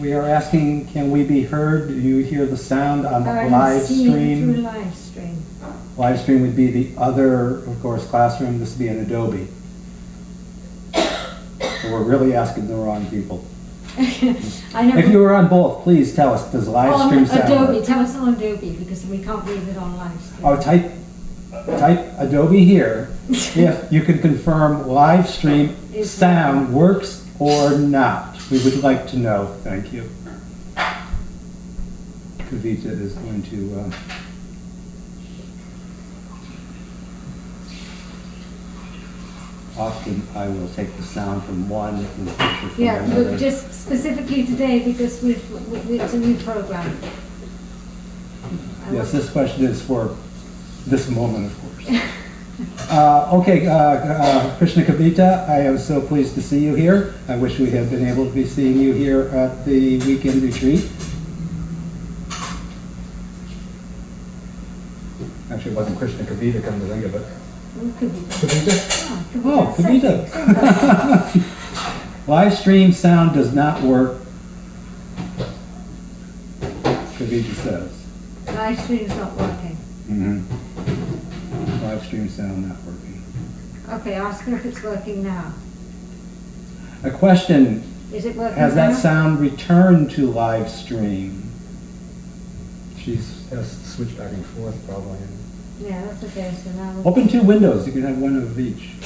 We are asking, can we be heard? Do you hear the sound on the live stream? Through live stream. Live stream would be the other, of course, classroom. This would be an Adobe. So we're really asking the wrong people. I know. If you were on both, please tell us, does live stream sound Adobe, work? tell us on Adobe, because we can't read it on live stream. Oh, type Adobe here if you can confirm live stream sound works or not. We would like to know. Thank you. Kavita is going to... Often I will take the sound from one and the picture from another. But just specifically today, because it's a new program. Yes, this question is for this moment, of course. Okay, Krishna Kavita, I am so pleased to see you here. I wish we had been able to be seeing you here at the weekend retreat. Actually, it wasn't Krishna Kavita, come to think of it. Kavita? Oh, Kavita. Live stream sound does not work, Kavita says. Live stream is not working. Mm-hmm. Live stream sound not working. Okay, ask her if it's working now. A question. Is it working Has now? that sound returned to live stream? She has to switch back and forth probably. Yeah, that's okay. So now we'll Open two windows. You can have one of each.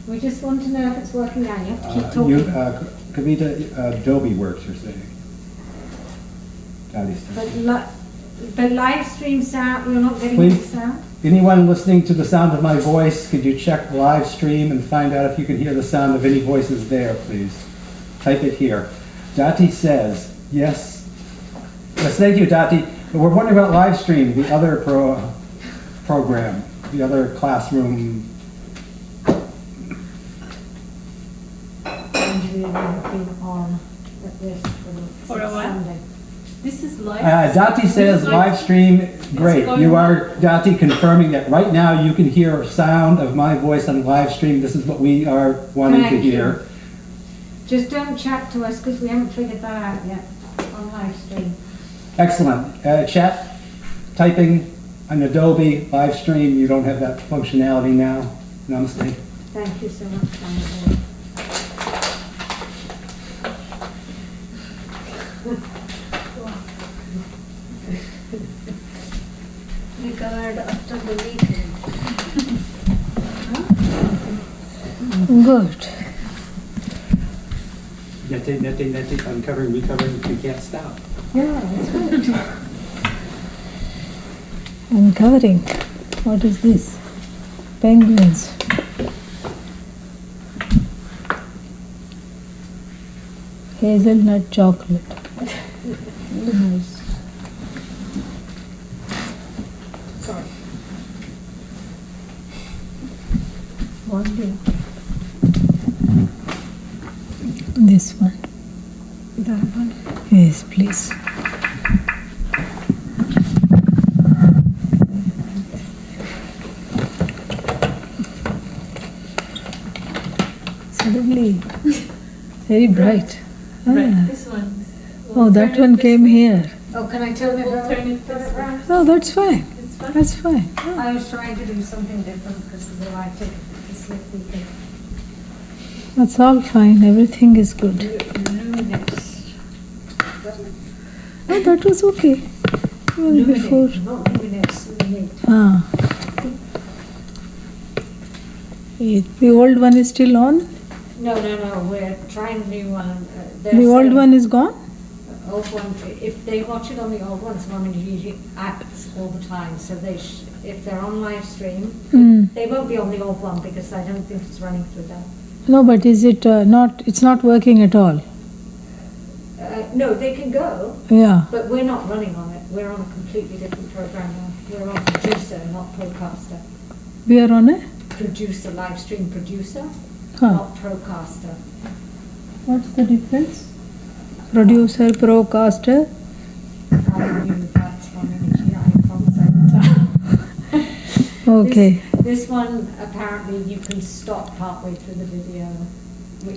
We just want to know if it's working now. You have to keep talking. Kavita, Adobe works, you're saying. But live stream sound, you're not getting Please? the sound? Anyone listening to the sound of my voice, could you check live stream and find out if you can hear the sound of any voices there, please? Type it here. Dati says, yes. Yes, thank you, Dati. But we're wondering about live stream, the other program, the other classroom. On at this For a while. Sunday. This is live. Dati says live stream, great. You are, Dati, confirming that right now you can hear sound of my voice on live stream. This is what we are wanting to hear. Just don't chat to us because we haven't figured that out yet on live stream. Excellent. Chat, typing on Adobe live stream, you don't have that functionality now. Namaste. Thank you so much, Simon. Regard after the weekend. Good. Netting, uncovering, recovering, we can't stop. Yeah, that's good. Uncovering. What is this? Penguins. Hazelnut chocolate. Very nice. Sorry. One day. This one. That one? Yes, please. Suddenly, very bright. Right, this one. Oh, that one came here. Oh, can I turn it We'll around? turn it this way. Oh, that's fine. It's fine. That's fine. Oh. I was trying to do something different because of the lighting. This weekend. That's all fine. Everything is good. Luminous. Oh, that was okay. Well, before. Not luminous, luminate. Ah. The old one is still on? No, we're trying a new one. The old one is gone? Old one, if they watch it on the old one, someone usually acts all the time. So if they're on live stream, they won't be on the old one because I don't think it's running through that. No, but is it not, it's not working at all? No, they can go, Yeah. but we're not running on it. We're on a completely different program now. We're on producer, not procaster. We are on a? Producer, live stream producer, Huh. not procaster. What's the difference? Producer, procaster. I knew that's one energy I from Okay. This one, apparently, you can stop partway through the video.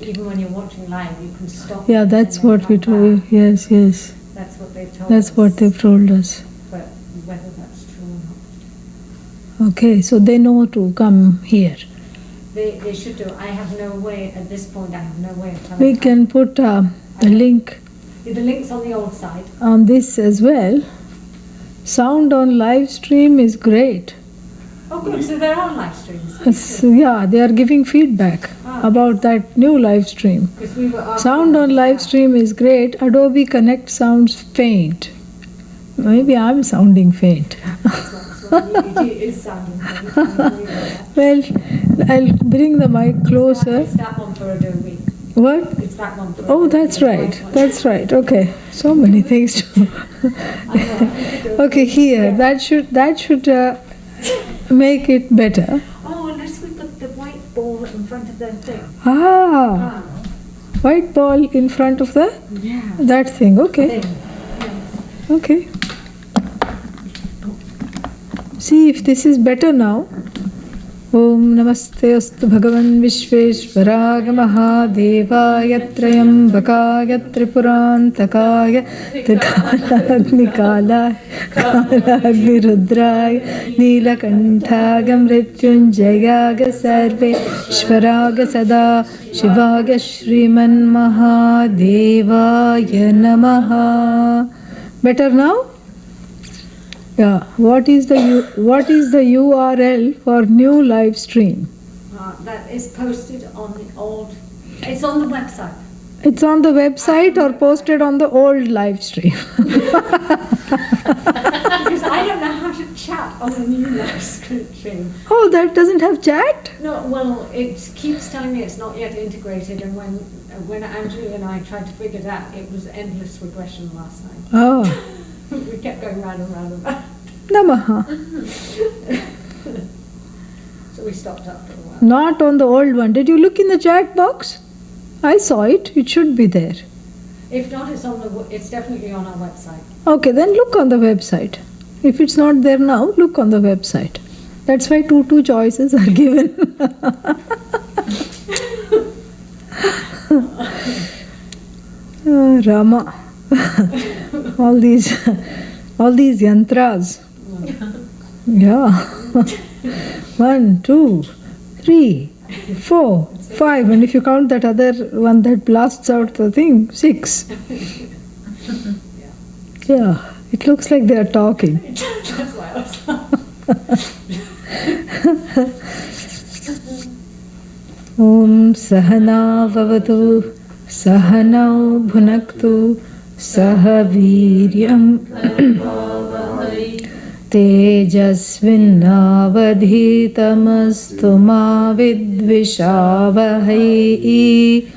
Even when you're watching live, you can stop. Yeah, that's what we told. Yes, yes. That's what they've told us. That's what they've told us. But whether that's true or not. Okay, so they know to come here. They should do. I have no way, at this point, I have no way of telling. We can put a link The link's on the old side. on this as well. Sound on live stream is great. Oh, good. So there are live streams. Yeah, they are giving feedback about that new live stream. Because we were asking Sound on live stream is great. Adobe Connect sounds faint. Maybe I'm sounding faint. It is sounding funny. Well, I'll bring the mic closer. It's that one for Adobe. What? It's that one for Oh, Adobe. that's right. That's right. Okay. So many things to. Okay, here. That should make it better. Oh, unless we put the white ball in front of the thing. Ah, white ball in front of the that thing. Okay. Thing. Okay. See if this is better now. Om Namaste Astu Bhagavan Vishveshwaraya Mahadevaya Trayambakaya Tripurantakaya Trikalagnikalaya Kalagnirudraya Neelakanthaya Mrityunjayaga Sarveshwaraga Sada Shivaga Shriman Mahadevaya Namaha. Better now? Yeah. What is the URL for new live stream? That is posted on the old. It's on the website. It's on the website or posted on the old live stream? Because I don't know how to chat on the new live stream. Oh, that doesn't have chat? No, well, it keeps telling me it's not yet integrated, and when Anjali and I tried to figure it out, it was endless regression last night. Oh. We kept going round and round and round. Namaha. So we stopped after a while. Not on the old one. Did you look in the chat box? I saw it. It should be there. If not, it's definitely on our website. Okay, then look on the website. If it's not there now, look on the website. That's why two choices are given. Oh, Rama. all these yantras. Yeah. 1, 2, 3, 4, 5, and if you count that other one that blasts out the thing, 6. Yeah, it looks like they are talking. That's why I was Om Sahana Vavatu Sahanau Bhunaktu Sahaviryam Tejasvinnavadhitamastu ma vidvishavahai.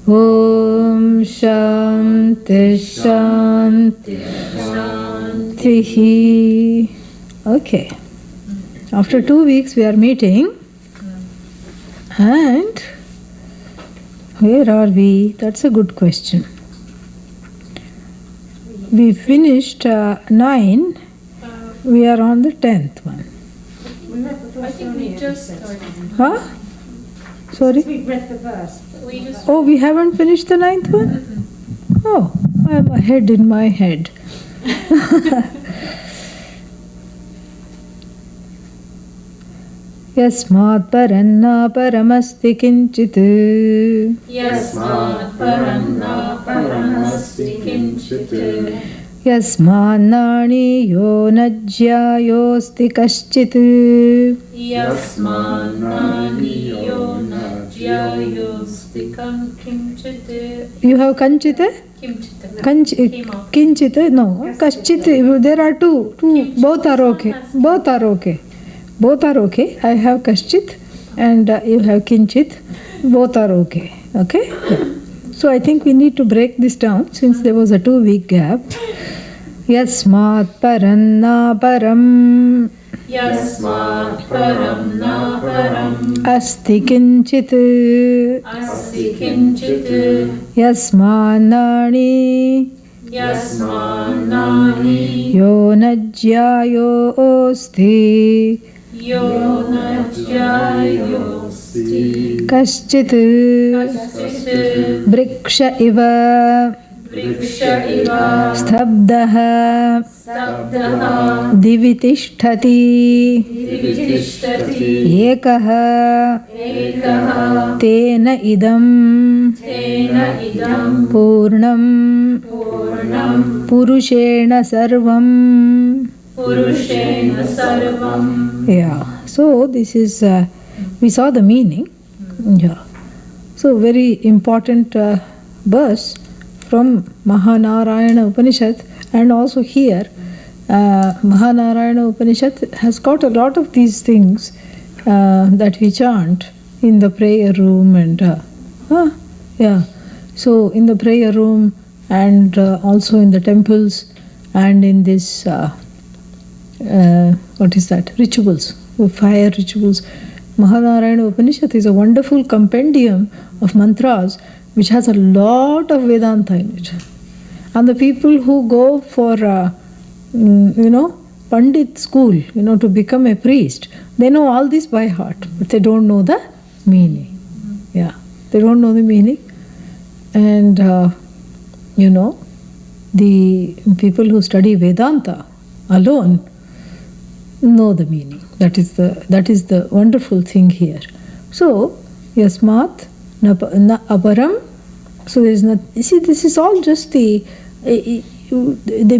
Om Shanti Shanti Shanti. Okay. After 2 weeks we are meeting. And where are we? That's a good question. We finished 9. We are on the 10th one. We read the I first think one we here, just it says. started. Huh? Sorry? We read the verse. We just Oh, we haven't finished the 9th one? Oh, I'm ahead in my head. Yasmat paranna paramasti kinchit. Yasmat paranna paramasti kinchit. Yasmannani yo najyayosti kaschit. Yasmannani yo najyayosti kinchit. You have kanchit? Kinchit. Kinchit? No. Kaschit. There are two. Both are okay. Both are okay. Both are okay. I have kaschit and you have kinchit. Both are okay. Okay? So I think we need to break this down since there was a 2-week gap. Yasmat paranna param. Yasmat param na param. Asti kinchit. Asti kinchit. Yasmannani. Yasmannani Yo najyayosti. यो न ज्यायोस्ति कश्चित् कश्चित् वृक्ष इव वृक्ष इव स्तब्धः स्तब्धः दिवि तिष्ठति तिष्ठति एकः एकः तेन इदं तेन इदं पूर्णं पूर्णं पुरुषेण सर्वं. पुरुषेण सर्वं. Yeah, so this is, we saw the meaning. Yeah. So very important verse from Mahanarayana Upanishad, and also here Mahanarayana Upanishad has got a lot of these things that we chant in the prayer room and yeah. So in the prayer room and also in the temples and in this what is that? Rituals, fire rituals. Mahanarayana Upanishad is a wonderful compendium of mantras which has a lot of Vedanta in it. And the people who go for, Pandit school, to become a priest, they know all this by heart, but they don't know the meaning. Yeah, they don't know the meaning. And, the people who study Vedanta alone know the meaning. That is the wonderful thing here. So, yasmat na aparam. So there is not. You see, this is all just the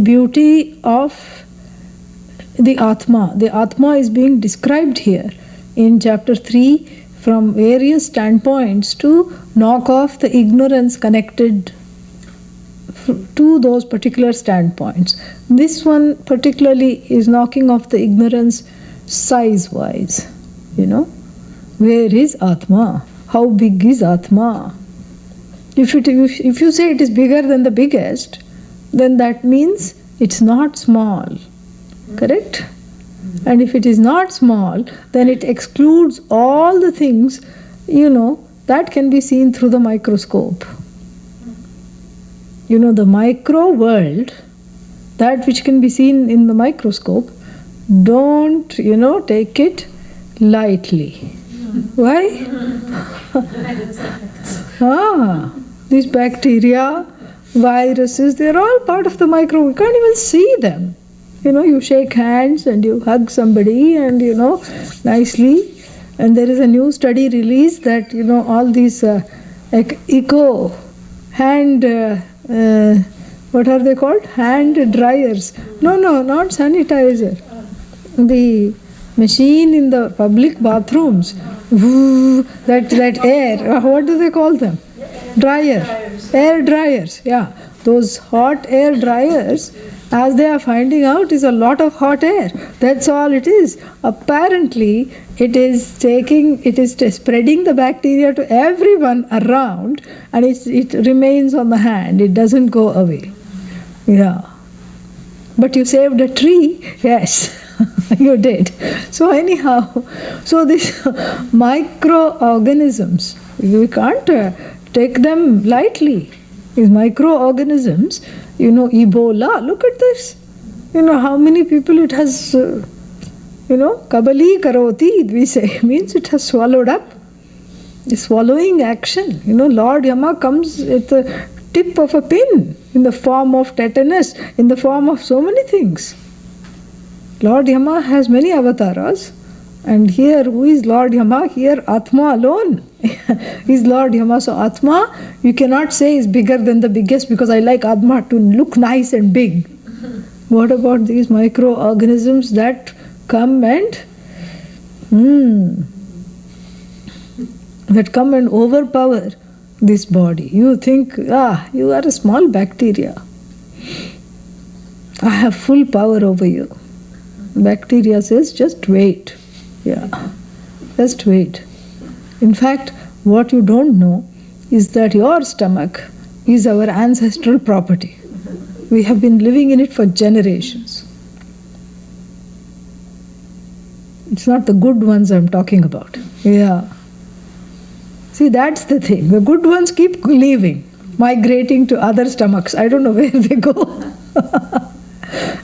beauty of the Atma. The Atma is being described here in chapter 3 from various standpoints to knock off the ignorance connected to those particular standpoints. This one particularly is knocking off the ignorance size-wise. Where is Atma? How big is Atma? If you say it is bigger than the biggest, then that means it's not small. Correct? And if it is not small, then it excludes all the things, that can be seen through the microscope. The micro world, that which can be seen in the microscope, don't, take it lightly. Why? These bacteria, viruses, they're all part of the micro. We can't even see them. You shake hands and you hug somebody and, nicely. And there is a new study released that, all these eco hand, what are they called? Hand dryers. No, not sanitizer. The machine in the public bathrooms, that air, what do they call them? Air dryers, yeah. Those hot air dryers, as they are finding out, is a lot of hot air. That's all it is. Apparently, it is spreading the bacteria to everyone around, and it remains on the hand. It doesn't go away. Yeah. But you saved a tree, yes. You did. So anyhow, these microorganisms, we can't take them lightly. These microorganisms, Ebola, look at this. How many people it has, kabali karoti, we say, means it has swallowed up. The swallowing action. Lord Yama comes at the tip of a pin in the form of tetanus, in the form of so many things. Lord Yama has many avatars, and here who is Lord Yama? Here Atma alone is Lord Yama. So Atma, you cannot say is bigger than the biggest, because I like Atma to look nice and big. What about these microorganisms that come and overpower this body? You think, you are a small bacteria. I have full power over you. Bacteria says, just wait. Yeah, just wait. In fact, what you don't know is that your stomach is our ancestral property. We have been living in it for generations. It's not the good ones I'm talking about. Yeah. See, that's the thing. The good ones keep leaving, migrating to other stomachs. I don't know where they go.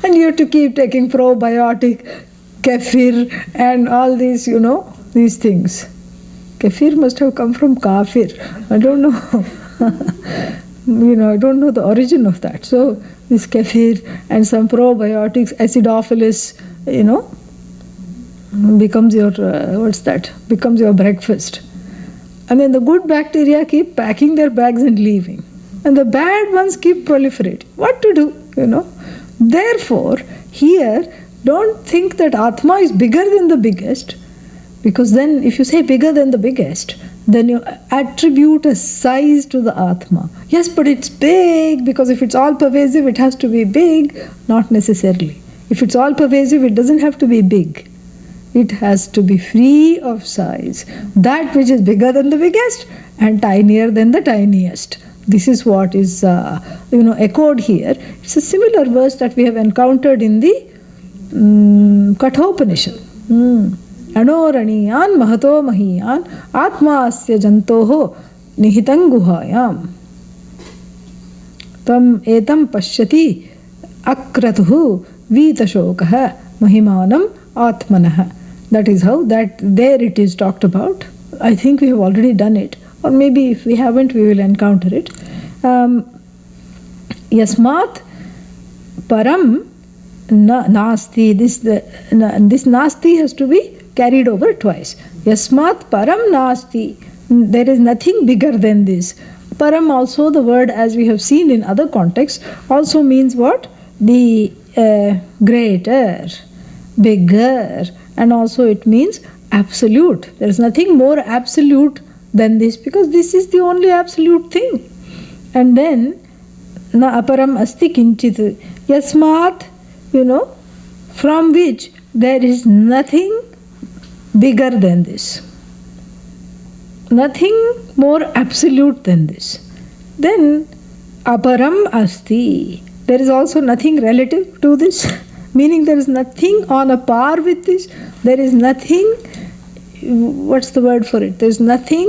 And you have to keep taking probiotic kefir and all these, these things. Kefir must have come from kafir. I don't know. I don't know the origin of that. So this kefir and some probiotics, acidophilus, becomes your, becomes your breakfast. And then the good bacteria keep packing their bags and leaving. And the bad ones keep proliferating. What to do, Therefore, here, don't think that Atma is bigger than the biggest, because then if you say bigger than the biggest, then you attribute a size to the Atma. Yes, but it's big, because if it's all pervasive, it has to be big. Not necessarily. If it's all pervasive, it doesn't have to be big. It has to be free of size. That which is bigger than the biggest and tinier than the tiniest. This is what is echoed here. It's a similar verse that we have encountered in the Kathopanishad. Anoraniyan mahato mahiyan atma asya jantoho nihitam guhayam tam etam pashyati akratuhu vitashokah mahimanam atmanah. That is how there it is talked about. I think we have already done it, or maybe if we haven't, we will encounter it. Yasmat param nasti. This nasti has to be carried over twice. Yasmat param nasti. There is nothing bigger than this. Param also, the word as we have seen in other contexts, also means what? The greater, bigger, and also it means absolute. There is nothing more absolute than this, because this is the only absolute thing. And then na aparam asti kinchit yasmat, from which there is nothing bigger than this, nothing more absolute than this. Then aparam asti, there is also nothing relative to this, meaning there is nothing on a par with this. There is nothing, what's the word for it? There is nothing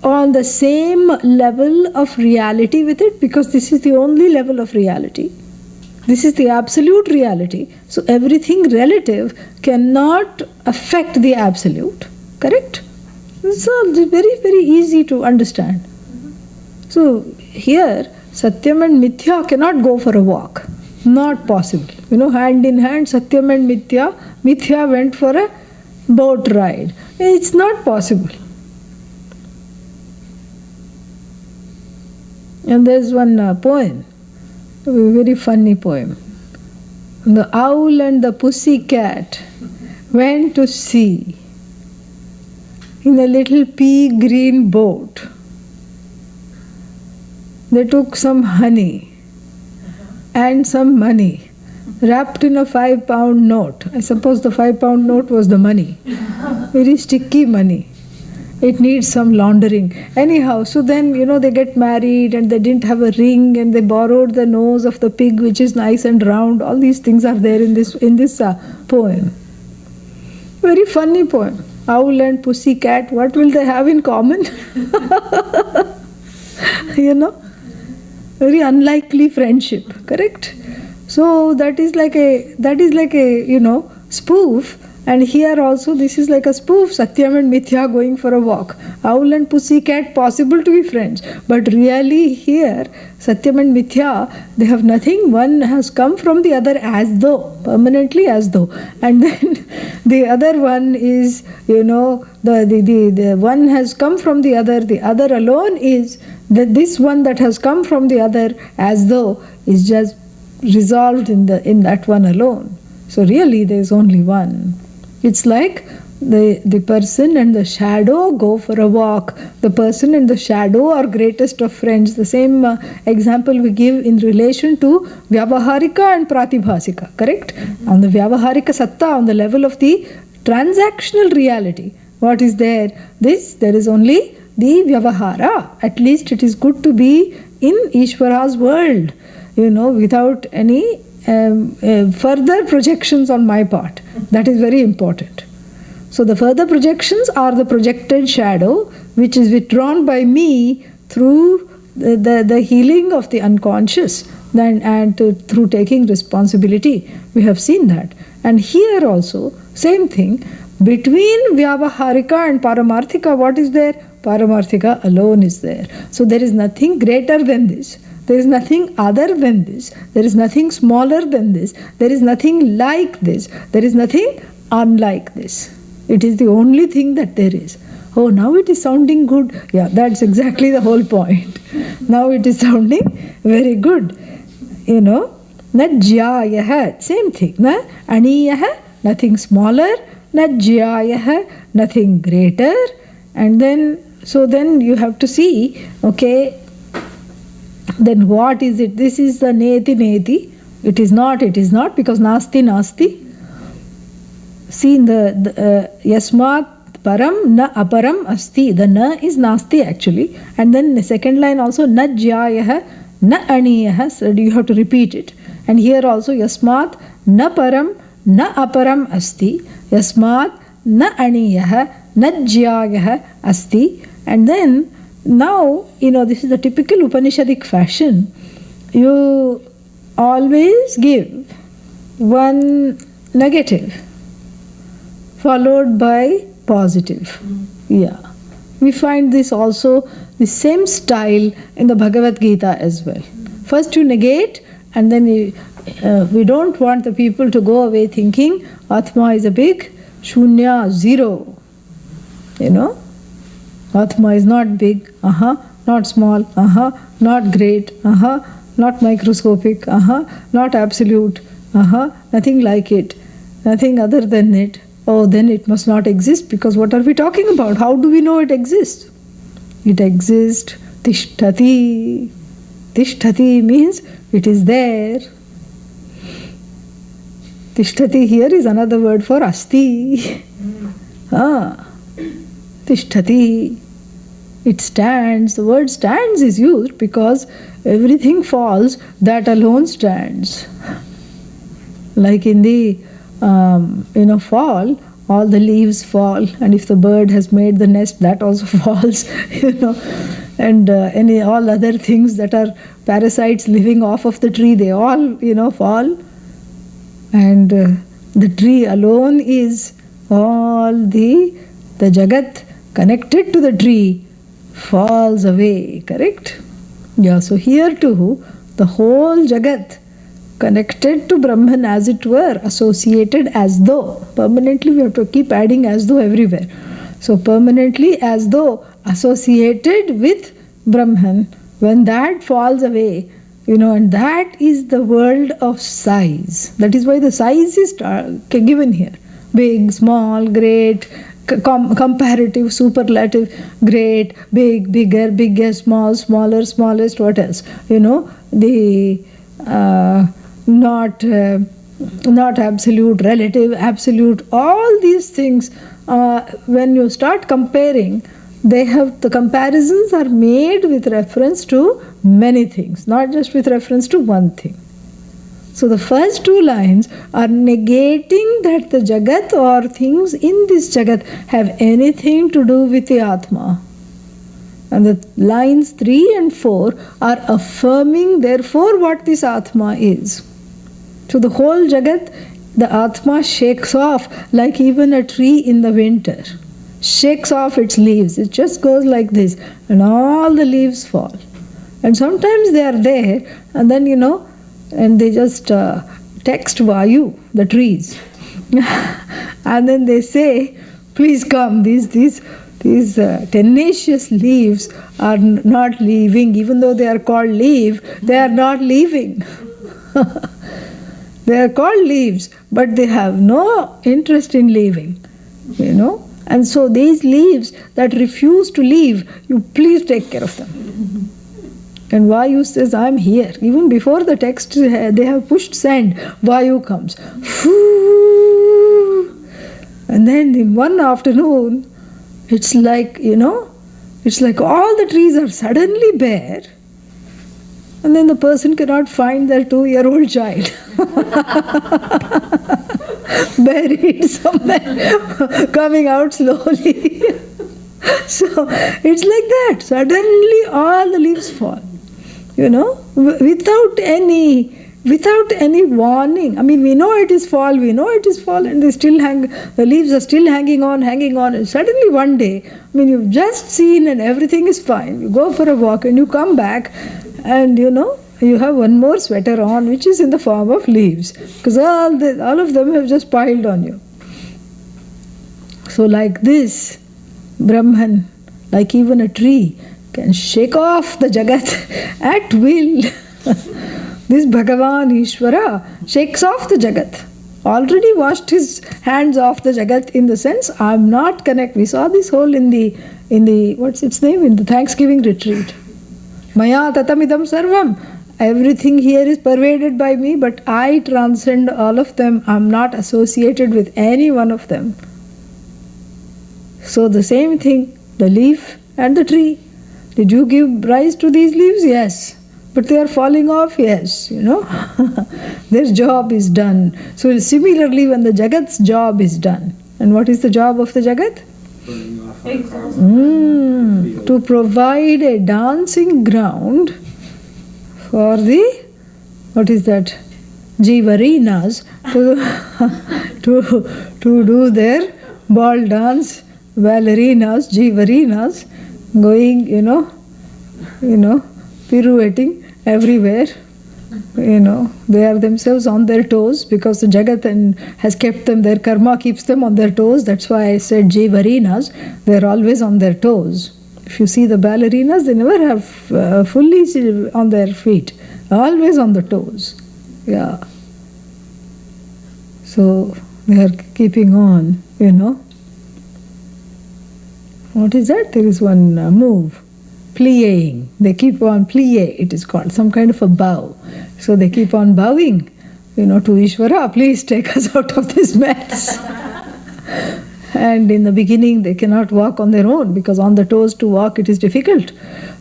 on the same level of reality with it, because this is the only level of reality. This is the absolute reality. So everything relative cannot affect the absolute. Correct? It's all very, very easy to understand. So here, Satyam and Mithya cannot go for a walk. Not possible. Hand in hand, Satyam and Mithya. Mithya went for a boat ride. It's not possible. And there's one poem, a very funny poem. The owl and the pussy cat went to sea in a little pea green boat. They took some honey and some money wrapped in a 5-pound note. I suppose the 5-pound note was the money. Very sticky money. It needs some laundering. Anyhow, so then, they get married and they didn't have a ring and they borrowed the nose of the pig, which is nice and round. All these things are there in this poem. Very funny poem. Owl and pussy cat, what will they have in common? Very unlikely friendship, correct? So that is like a spoof. And here also this is like a spoof, Satyam and Mithya going for a walk. Owl and pussycat possible to be friends. But really here, Satyam and Mithya, they have nothing. One has come from the other as though, permanently as though. And then the other one is, the one has come from the other alone is, that this one that has come from the other as though is just resolved in that one alone. So really there is only one. It's like the person and the shadow go for a walk. The person and the shadow are greatest of friends. The same example we give in relation to Vyavaharika and Pratibhasika, correct? On the Vyavaharika Satta, on the level of the transactional reality, what is there? There is only the Vyavahara. At least it is good to be in Ishvara's world, without any further projections on my part. That is very important. So the further projections are the projected shadow, which is withdrawn by me through the healing of the unconscious. through taking responsibility. We have seen that. And here also, same thing. Between Vyavaharika and Paramarthika, what is there? Paramarthika alone is there. So there is nothing greater than this. There is nothing other than this. There is nothing smaller than this. There is nothing like this. There is nothing unlike this. It is the only thing that there is. Oh, now it is sounding good. Yeah, that's exactly the whole point. Now it is sounding very good. You know, na jyayaha, same thing. Na aniyaha, nothing smaller. Na jyayaha, nothing greater. And then, so then you have to see, okay, then what is it? This is the neti neti. It is not because nasti nasti. See in the yasmat param na aparam asti. The na is nasti actually. And then the second line also na jyayaha na aniyaha. So you have to repeat it. And here also yasmat na param na aparam asti. Yasmat na aniyaha na jyayaha asti. And then now, this is the typical Upanishadic fashion. You always give one negative followed by positive. Yeah. We find this also, the same style in the Bhagavad Gita as well. First you negate, and then we don't want the people to go away thinking Atma is a big shunya, zero. Atma is not big, not small, not great, not microscopic, not absolute, nothing like it, nothing other than it. Oh, then it must not exist, because what are we talking about? How do we know it exists? It exists, tishtati. Tishtati means it is there. Tishtati here is another word for asti. Tishtati. It stands. The word stands is used because everything falls, that alone stands. Like in the fall, all the leaves fall, and if the bird has made the nest, that also falls, and all other things that are parasites living off of the tree, they all, fall. And the tree alone is all the Jagat connected to the tree falls away, correct? Yeah, so here too, the whole Jagat connected to Brahman, as it were, associated as though. Permanently we have to keep adding as though everywhere. So permanently as though associated with Brahman, when that falls away, and that is the world of size. That is why the size is given here. Big, small, great, comparative, superlative, great, big, bigger, biggest, small, smaller, smallest, what else? Not absolute, relative, absolute, all these things, when you start comparing, the comparisons are made with reference to many things, not just with reference to one thing. So the first two lines are negating that the Jagat or things in this Jagat have anything to do with the Atma. And the lines 3 and 4 are affirming therefore what this Atma is. So the whole Jagat, the Atma shakes off like even a tree in the winter. Shakes off its leaves. It just goes like this and all the leaves fall. And sometimes they are there and then and they just text Vayu, the trees. And then they say, please come, these tenacious leaves are not leaving. Even though they are called leaf, they are not leaving. They are called leaves, but they have no interest in leaving, And so these leaves that refuse to leave, you please take care of them. And Vayu says, I'm here. Even before the text, they have pushed send. Vayu comes. And then in one afternoon, it's like, it's like all the trees are suddenly bare. And then the person cannot find their 2-year-old child. Buried somewhere, coming out slowly. So it's like that. Suddenly all the leaves fall. without any warning. I mean, we know it is fall, and the leaves are still hanging on, and suddenly one day, I mean, you've just seen and everything is fine. You go for a walk and you come back and, you have one more sweater on, which is in the form of leaves, because all of them have just piled on you. So like this, Brahman, like even a tree, can shake off the Jagat at will. This Bhagavan Ishvara shakes off the Jagat. Already washed his hands off the Jagat, in the sense, I'm not connected. We saw this whole in the what's its name? In the Thanksgiving retreat. Maya tatamidam sarvam. Everything here is pervaded by me, but I transcend all of them. I'm not associated with any one of them. So the same thing, the leaf and the tree. Did you give rise to these leaves? Yes. But they are falling off? Yes, Their job is done. So similarly, when the Jagat's job is done, and what is the job of the Jagat? To provide a dancing ground for the, what is that, Jivarinas to do their ball dance, ballerinas, Jivarinas, going, pirouetting everywhere. They are themselves on their toes, because the Jagat has kept them, their karma keeps them on their toes. That's why I said Jivarinas, they're always on their toes. If you see the ballerinas, they never have fully on their feet, always on the toes. Yeah. So they are keeping on, What is that? There is one move. Plying. They keep on plie, it is called, some kind of a bow. So they keep on bowing, to Ishvara, please take us out of this mess. And in the beginning, they cannot walk on their own, because on the toes to walk, it is difficult.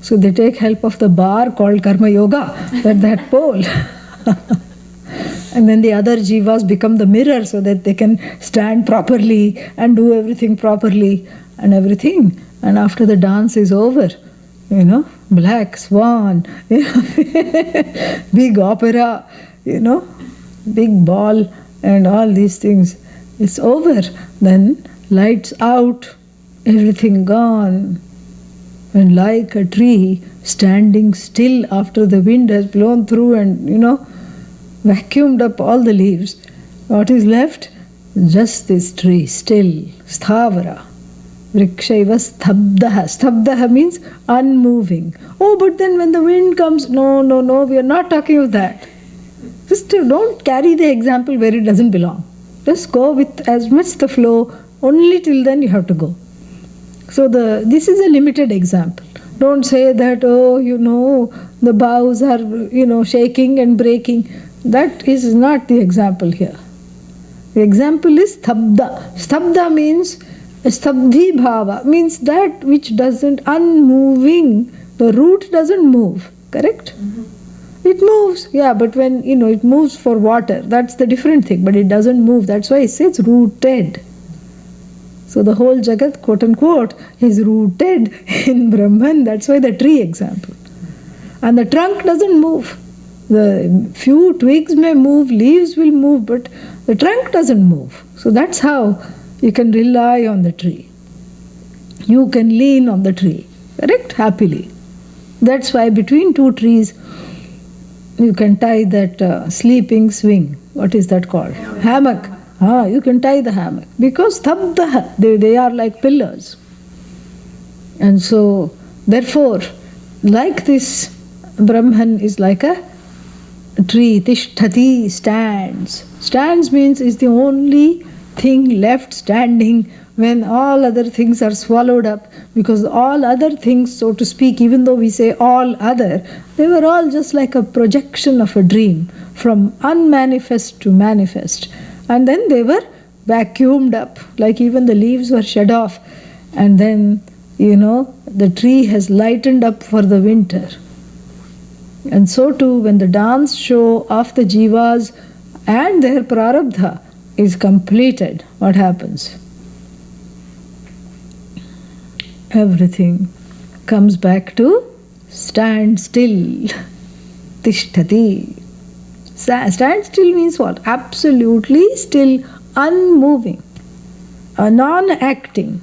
So they take help of the bar called Karma Yoga, that pole. And then the other jivas become the mirror, so that they can stand properly and do everything properly and everything. And after the dance is over, black swan, big opera, big ball and all these things. It's over. Then lights out, everything gone. And like a tree standing still after the wind has blown through and, vacuumed up all the leaves, what is left? Just this tree, still, sthavara. Vrikshaiva stabdaha. Stabdaha means unmoving. Oh, but then when the wind comes, no, we are not talking of that. Just don't carry the example where it doesn't belong. Just go with as much the flow, only till then you have to go. So this is a limited example. Don't say that, the boughs are, shaking and breaking. That is not the example here. The example is stabda. Stabda means stabdhi bhava, means that which doesn't, unmoving. The root doesn't move, correct? Mm-hmm. It moves, yeah, but when, it moves for water, that's the different thing, but it doesn't move. That's why it says rooted. So the whole Jagat, quote unquote, is rooted in Brahman. That's why the tree example. And the trunk doesn't move. The few twigs may move, leaves will move, but the trunk doesn't move. So that's how you can rely on the tree. You can lean on the tree, correct? Happily. That's why between two trees, you can tie that sleeping swing. What is that called? Hammock. You can tie the hammock. Because they are like pillars. And so, therefore, like this, Brahman is like a tree. Tishtati, stands. Stands means is the only thing left standing when all other things are swallowed up, because all other things, so to speak, even though we say all other, they were all just like a projection of a dream from unmanifest to manifest. And then they were vacuumed up, like even the leaves were shed off. And then, the tree has lightened up for the winter. And so too, when the dance show of the jivas and their prarabdha is completed, what happens? Everything comes back to stand still. Tishtati. Stand still means what? Absolutely still, unmoving, non-acting.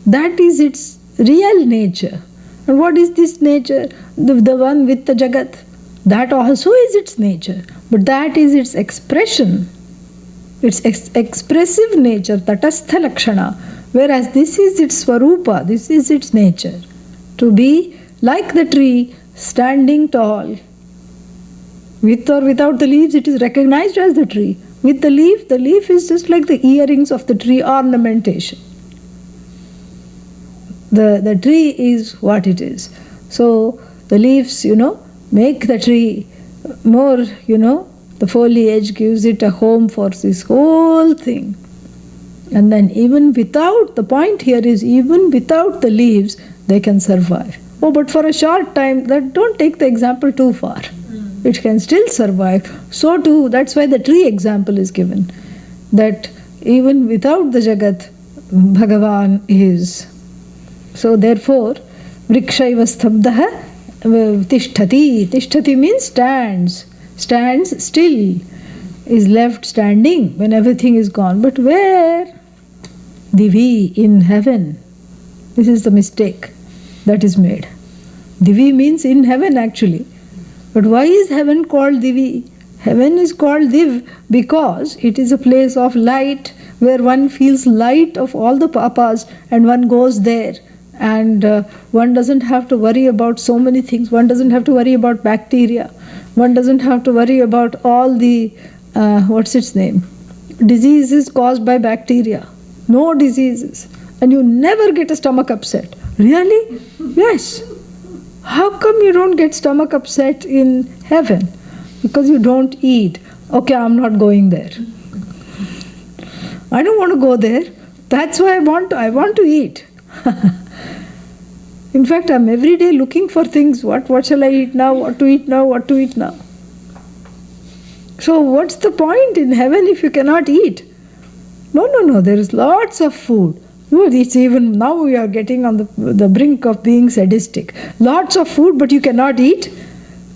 That is its real nature. And what is this nature? The one with the Jagat. That also is its nature. But that is its expression. Its expressive nature, tatastha lakshana. Whereas this is its swarupa, this is its nature. To be like the tree, standing tall. With or without the leaves, it is recognized as the tree. With the leaf is just like the earrings of the tree, ornamentation. The tree is what it is. So the leaves, make the tree more, the foliage gives it a home for this whole thing. And then even without, the point here is even without the leaves, they can survive. Oh, but for a short time, don't take the example too far. It can still survive. So too, that's why the tree example is given. That even without the Jagat, Bhagavan is. So therefore, Vrikshaiva Stabdaha Tishtati. Tishtati means stands. Stands still. Is left standing when everything is gone. But where? Divi, in heaven. This is the mistake that is made. Divi means in heaven actually. But why is heaven called Divi? Heaven is called Div because it is a place of light where one feels light of all the papas and one goes there. And one doesn't have to worry about so many things. One doesn't have to worry about bacteria. One doesn't have to worry about all the, diseases caused by bacteria. No diseases. And you never get a stomach upset. Really? Yes. How come you don't get stomach upset in heaven? Because you don't eat. Okay, I'm not going there. I don't want to go there. That's why I want to eat. In fact, I'm every day looking for things. What shall I eat now? What to eat now? What to eat now? So what's the point in heaven if you cannot eat? No. There is lots of food. It's even now we are getting on the brink of being sadistic. Lots of food, but you cannot eat?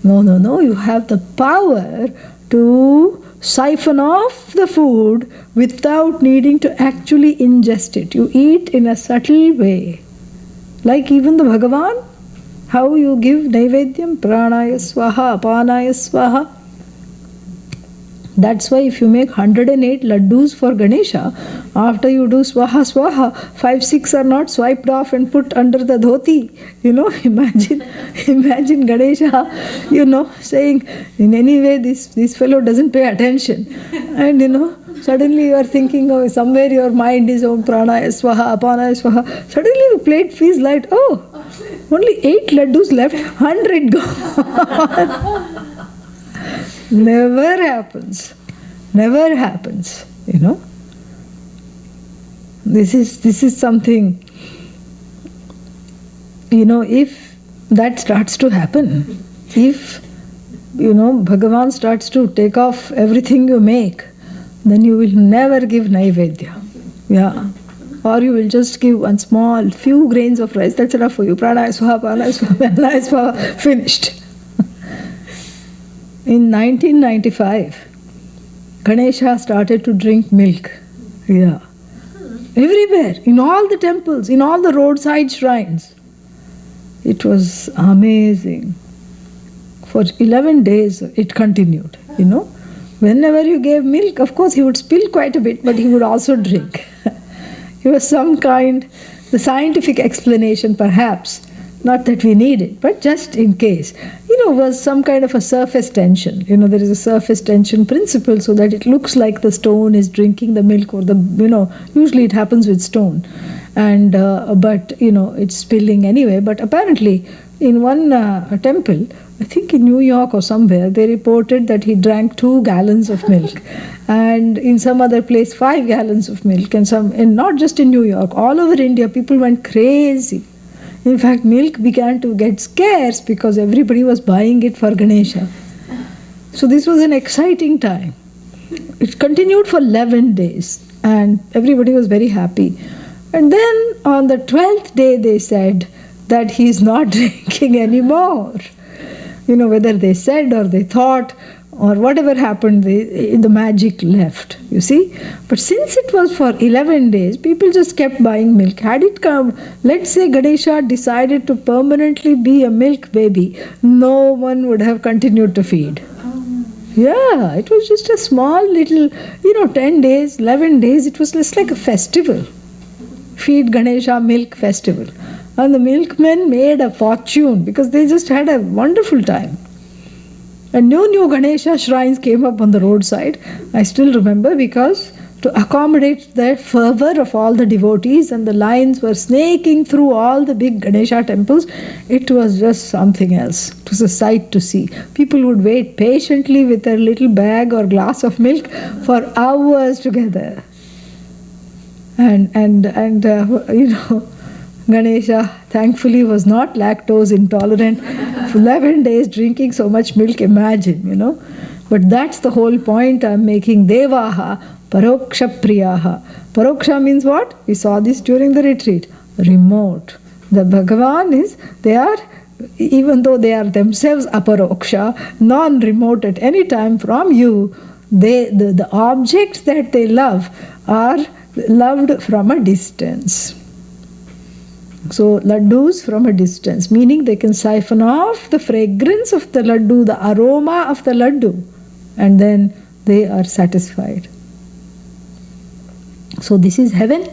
No. You have the power to siphon off the food without needing to actually ingest it. You eat in a subtle way. Like even the Bhagavan, how you give Naivedyam, Pranaya Swaha, Apanaya Swaha. That's why if you make 108 laddus for Ganesha, after you do Swaha, 5-6 are not swiped off and put under the dhoti. Imagine Ganesha, saying, in any way this fellow doesn't pay attention. And suddenly you are thinking, oh, somewhere your mind is on Pranaya Swaha, Apanaya Swaha. Suddenly the plate feels light. Oh, only 8 laddus left, 100 gone. Never happens. This is something, if that starts to happen, if, Bhagavan starts to take off everything you make, then you will never give Naivedya. Yeah. Or you will just give one small, few grains of rice. That's enough for you. Pranaya Swaha, Pranaya Swaha, Pranaya Swaha, finished. In 1995, Ganesha started to drink milk. Yeah. Everywhere, in all the temples, in all the roadside shrines. It was amazing. For 11 days it continued, Whenever you gave milk, of course he would spill quite a bit, but he would also drink. It was some kind, the scientific explanation perhaps, not that we need it, but just in case, was some kind of a surface tension. There is a surface tension principle so that it looks like the stone is drinking the milk or usually it happens with stone. And, but, it's spilling anyway. But apparently in one temple, I think in New York or somewhere, they reported that he drank 2 gallons of milk. And in some other place, 5 gallons of milk. And not just in New York, all over India, people went crazy. In fact, milk began to get scarce because everybody was buying it for Ganesha. So this was an exciting time. It continued for 11 days and everybody was very happy. And then on the 12th day they said that he is not drinking anymore. whether they said or they thought or whatever happened, the magic left, you see. But since it was for 11 days, people just kept buying milk. Had it come, let's say Ganesha decided to permanently be a milk baby, no one would have continued to feed. Yeah, it was just a small little, 10 days, 11 days, it was just like a festival. Feed Ganesha milk festival. And the milkmen made a fortune because they just had a wonderful time. And new Ganesha shrines came up on the roadside. I still remember, because to accommodate the fervor of all the devotees, and the lines were snaking through all the big Ganesha temples, it was just something else. It was a sight to see. People would wait patiently with their little bag or glass of milk for hours together. And Ganesha thankfully was not lactose intolerant. For 11 days drinking so much milk, imagine, But that's the whole point I'm making. Devaha paroksha priyaha. Paroksha means what? We saw this during the retreat. Remote. The Bhagavan is, they are, even though they are themselves aparoksha, non-remote at any time from you, the objects that they love are loved from a distance. So laddus from a distance, meaning they can siphon off the fragrance of the laddu, the aroma of the laddu, and then they are satisfied. So this is heaven.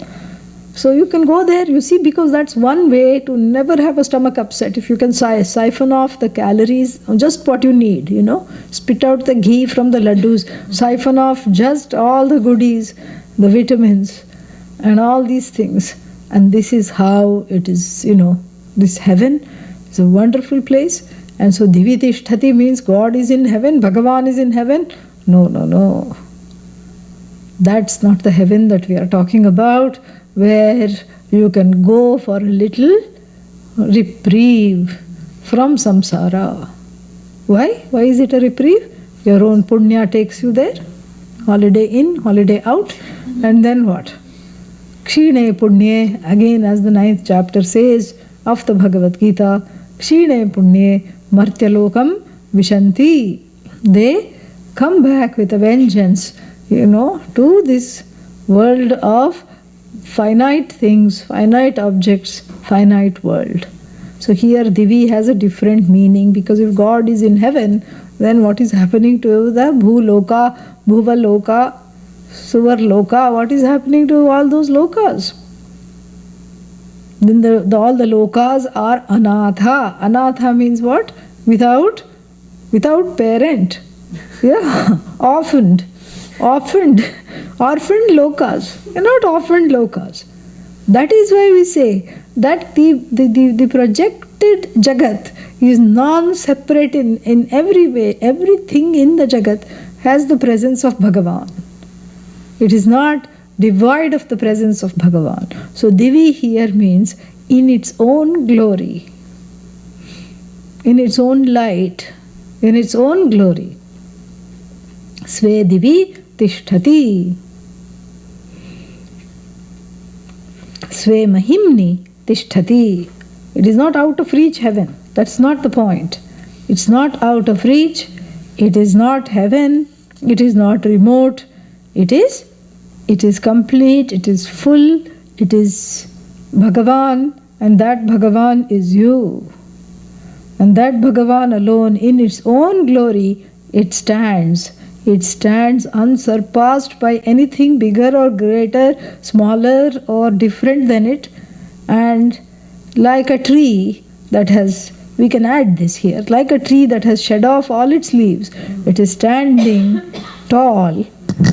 So you can go there, you see, because that's one way to never have a stomach upset. If you can siphon off the calories, just what you need, spit out the ghee from the laddus, siphon off just all the goodies, the vitamins, and all these things. And this is how it is, this heaven is a wonderful place. And so Divi Tishtati means God is in heaven, Bhagavan is in heaven. No. That's not the heaven that we are talking about, where you can go for a little reprieve from samsara. Why? Why is it a reprieve? Your own punya takes you there. Holiday in, holiday out. And then what? Kshine Punye, again as the 9th chapter says of the Bhagavad Gita, Kshine Punye Martyalokam Vishanti. They come back with a vengeance, to this world of finite things, finite objects, finite world. So here Divi has a different meaning, because if God is in heaven, then what is happening to the Bhuloka, Bhuvaloka, Suvar Loka, what is happening to all those lokas? Then all the lokas are anatha. Anatha means what? Without parent. Yeah, orphaned lokas. You're not orphaned lokas. That is why we say that the projected Jagat is non-separate in every way. Everything in the Jagat has the presence of Bhagavan. It is not devoid of the presence of Bhagavan. So Divi here means in its own glory, in its own light, in its own glory. Sve Divi Tishtati. Sve Mahimni Tishtati. It is not out of reach heaven. That's not the point. It's not out of reach. It is not heaven. It is not remote. It is complete, it is full, it is Bhagavan, and that Bhagavan is you. And that Bhagavan alone, in its own glory, it stands unsurpassed by anything bigger or greater, smaller or different than it. And like a tree that has, we can add this here, like a tree that has shed off all its leaves, it is standing tall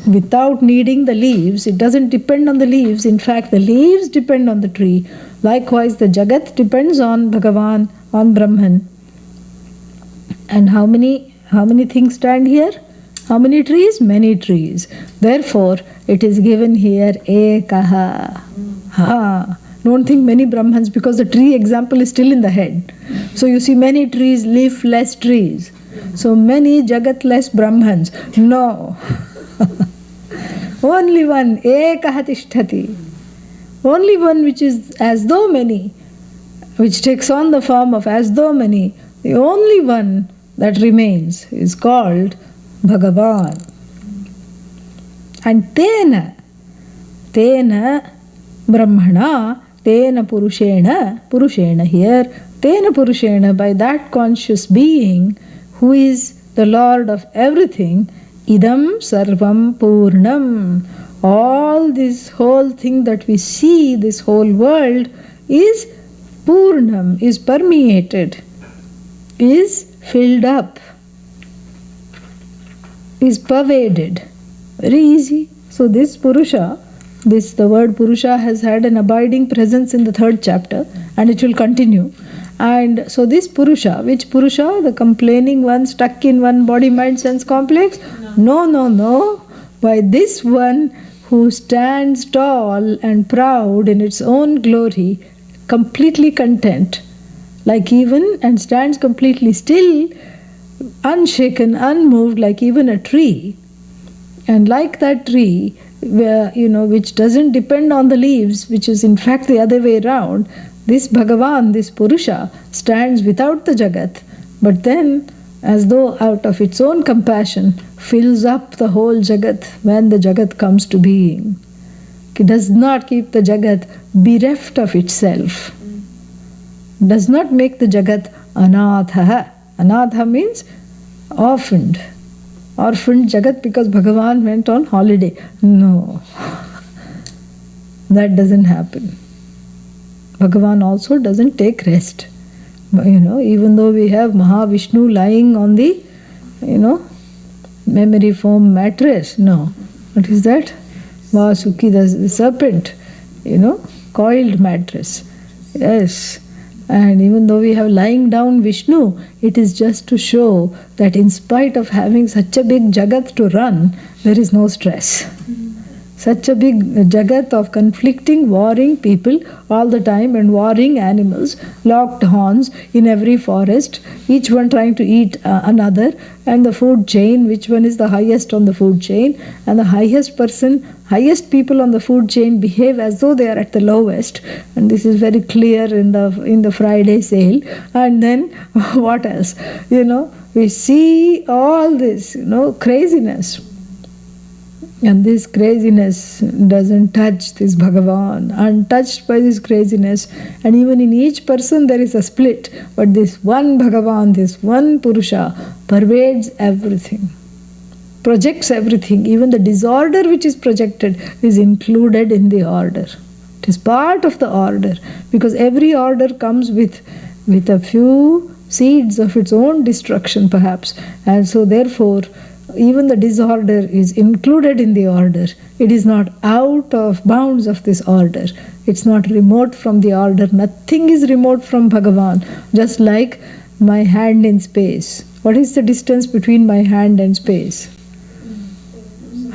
without needing the leaves. It doesn't depend on the leaves. In fact, the leaves depend on the tree. Likewise, the Jagat depends on Bhagavan, on Brahman. And how many things stand here? How many trees? Many trees. Therefore, it is given here Ekaha. Don't think many Brahmans, because the tree example is still in the head. So you see many trees, leafless trees. So many Jagat-less Brahmans. No. Only one, Ekaha Tishtati. Only one which is as though many, which takes on the form of as though many. The only one that remains is called Bhagavan. And Tena Brahmana, Tena Purushena here, Tena Purushena, by that conscious being who is the Lord of everything, Idam Sarvam Purnam. All this whole thing that we see, this whole world, is Purnam, is permeated, is filled up, is pervaded. Very easy. So this Purusha, the word Purusha has had an abiding presence in the 3rd chapter, and it will continue. And so this Purusha, which Purusha? The complaining one, stuck in one body, mind, sense complex? No. By this one who stands tall and proud in its own glory, completely content, like even, and stands completely still, unshaken, unmoved, like even a tree. And like that tree, where, which doesn't depend on the leaves, which is in fact the other way around, this Bhagavan, this Purusha, stands without the Jagat, but then, as though out of its own compassion, fills up the whole Jagat when the Jagat comes to being. It does not keep the Jagat bereft of itself. Does not make the Jagat anatha. Anatha means orphaned. Orphaned Jagat because Bhagavan went on holiday. No. That doesn't happen. Bhagavan also doesn't take rest. Even though we have Mahavishnu lying on the, memory foam mattress. No. What is that? Vasuki, the serpent, coiled mattress. Yes. And even though we have lying down Vishnu, it is just to show that in spite of having such a big Jagat to run, there is no stress. Such a big Jagat of conflicting, warring people all the time and warring animals, locked horns in every forest, each one trying to eat another, and the food chain, which one is the highest on the food chain, and the highest people on the food chain behave as though they are at the lowest, and this is very clear in the Friday sale. And then what else? We see all this, craziness. And this craziness doesn't touch this Bhagavan, untouched by this craziness. And even in each person there is a split. But this one Bhagavan, this one Purusha, pervades everything, projects everything. Even the disorder which is projected is included in the order. It is part of the order, because every order comes with a few seeds of its own destruction perhaps. And so therefore, even the disorder is included in the order. It is not out of bounds of this order. It's not remote from the order. Nothing is remote from Bhagavan. Just like my hand in space. What is the distance between my hand and space?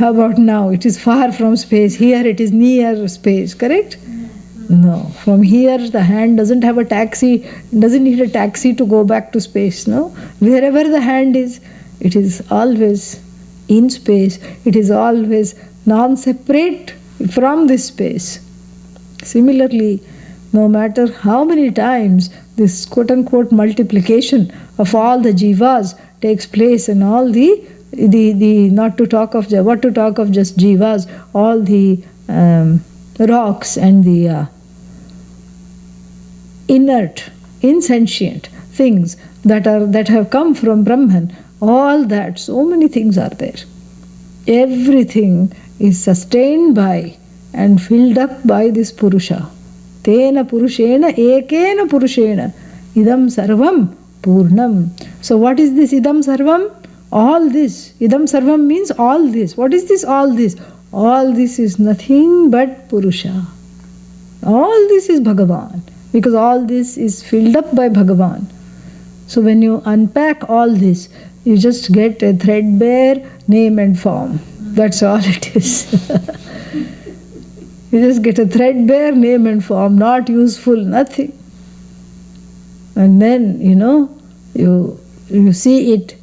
How about now? It is far from space. Here it is near space, correct? No. From here the hand doesn't have a taxi, doesn't need a taxi to go back to space, no? Wherever the hand is, it is always in space. It is always non-separate from this space. Similarly, no matter how many times this quote-unquote multiplication of all the jivas takes place, and all the not to talk of, what to talk of just jivas, all the rocks and the inert, insentient things that have come from Brahman, all that, so many things are there. Everything is sustained by and filled up by this Purusha. Tena Purushena, Ekena Purushena, Idam Sarvam Purnam. So what is this Idam Sarvam? All this. Idam Sarvam means all this. What is this all this? All this is nothing but Purusha. All this is Bhagavan, because all this is filled up by Bhagavan. So when you unpack all this, you just get a threadbare name and form. That's all it is. You just get a threadbare name and form, not useful, nothing. And then, you see it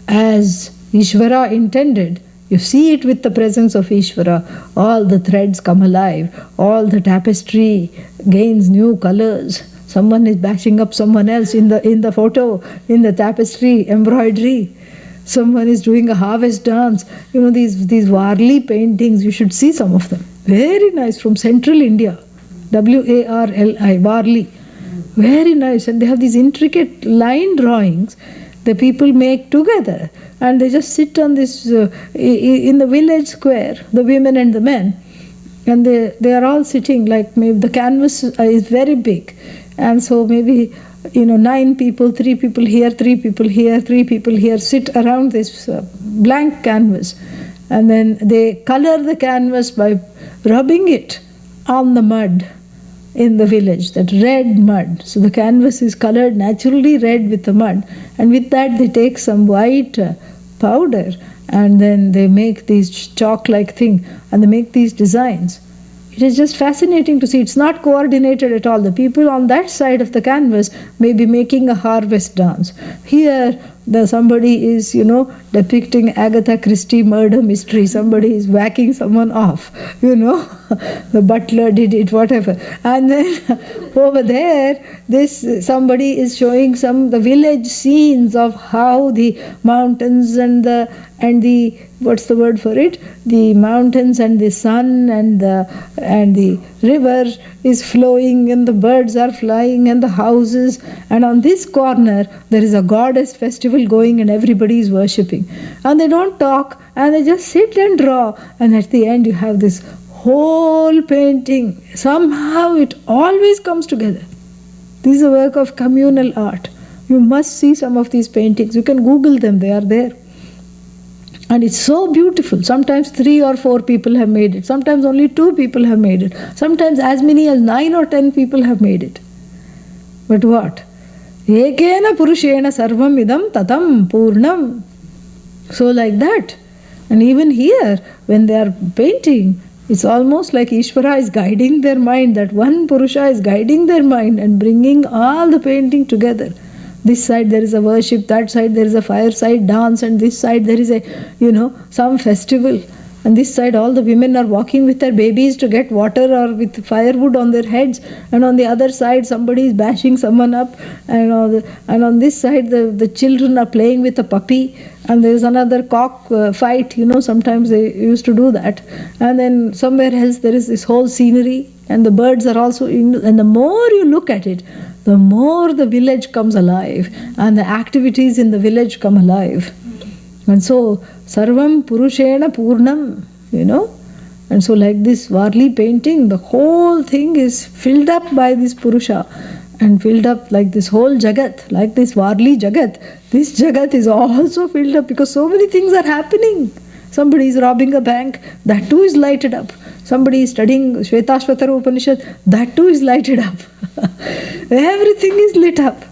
as Ishvara intended. You see it with the presence of Ishvara. All the threads come alive. All the tapestry gains new colors. Someone is bashing up someone else in the photo, in the tapestry, embroidery. Someone is doing a harvest dance. These Warli paintings, you should see some of them. Very nice, from central India. Warli, Warli. Very nice. And they have these intricate line drawings the people make together. And they just sit on this, in the village square, the women and the men. And they are all sitting, like maybe the canvas is very big. And so maybe, 9 people, 3 people here, 3 people here, 3 people here, sit around this blank canvas. And then they color the canvas by rubbing it on the mud in the village, that red mud. So the canvas is colored naturally red with the mud. And with that they take some white powder and then they make these chalk-like thing and they make these designs. It is just fascinating to see. It's not coordinated at all. The people on that side of the canvas may be making a harvest dance. Here, somebody is, depicting Agatha Christie murder mystery. Somebody is whacking someone off, The butler did it, whatever. And then over there, somebody is showing the village scenes of how the mountains and the what's the word for it? The mountains and the sun and the river is flowing and the birds are flying and the houses. And on this corner, there is a goddess festival going and everybody is worshipping. And they don't talk and they just sit and draw. And at the end, you have this whole painting. Somehow it always comes together. This is a work of communal art. You must see some of these paintings. You can Google them, they are there. And it's so beautiful. Sometimes 3 or 4 people have made it. Sometimes only 2 people have made it. Sometimes as many as 9 or 10 people have made it. But what? Ekena purushena sarvam idam tatam purnam. So like that. And even here, when they are painting, it's almost like Ishvara is guiding their mind. That one Purusha is guiding their mind and bringing all the painting together. This side there is a worship, that side there is a fireside dance, and this side there is some festival. And this side all the women are walking with their babies to get water or with firewood on their heads. And on the other side somebody is bashing someone up. And on this side the children are playing with a puppy. And there is another cock fight, sometimes they used to do that. And then somewhere else there is this whole scenery. And the birds are also and the more you look at it, the more the village comes alive and the activities in the village come alive. And so, Sarvam Purushena Purnam, And so like this Warli painting, the whole thing is filled up by this Purusha and filled up like this whole Jagat, like this Warli Jagat. This Jagat is also filled up because so many things are happening. Somebody is robbing a bank, that too is lighted up. Somebody is studying Shetashvatara Upanishad, that too is lighted up. Everything is lit up.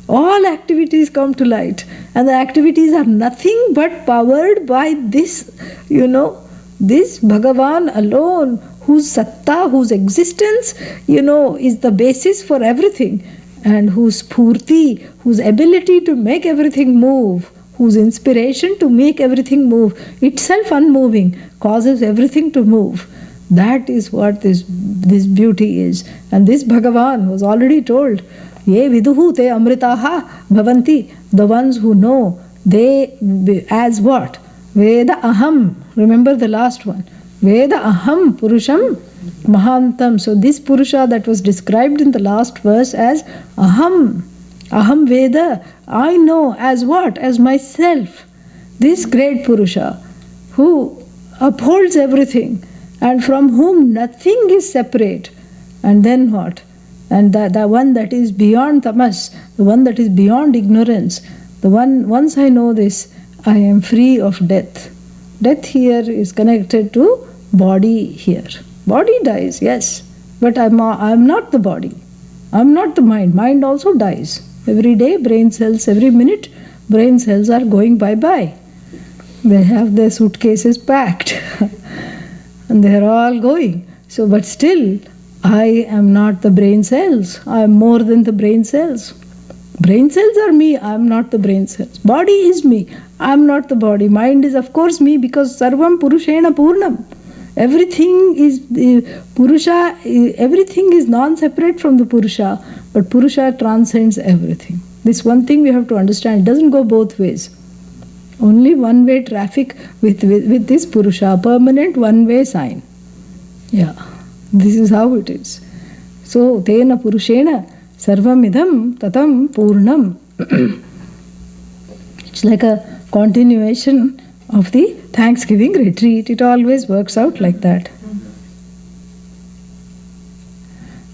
All activities come to light. And the activities are nothing but powered by this, this Bhagavan alone, whose satta, whose existence, is the basis for everything. And whose purti, whose ability to make everything move, whose inspiration to make everything move, itself unmoving, causes everything to move. That is what this beauty is. And this Bhagavan was already told, Ye viduhu te amritaha bhavanti. The ones who know, they as what? Veda aham. Remember the last one. Veda aham purusham mahantam. So this Purusha that was described in the last verse as aham. Aham Veda. I know as what? As myself. This great Purusha who upholds everything and from whom nothing is separate. And then what? And the one that is beyond tamas, the one that is beyond ignorance, the one, once I know this, I am free of death. Death here is connected to body here. Body dies, yes, but I'm not the body. I'm not the mind. Mind also dies. Every day, brain cells, every minute, brain cells are going bye-bye. They have their suitcases packed and they are all going. So, but still, I am not the brain cells. I am more than the brain cells. Brain cells are me. I am not the brain cells. Body is me. I am not the body. Mind is of course me because Sarvam Purushena Purnam. Everything is Purusha, everything is non-separate from the Purusha, but Purusha transcends everything. This one thing we have to understand. It doesn't go both ways. Only one-way traffic with this Purusha, permanent one-way sign. Yeah, this is how it is. So, Tena Purushena Sarvamidam Tatam Purnam. It's like a continuation of the Thanksgiving retreat. It always works out like that.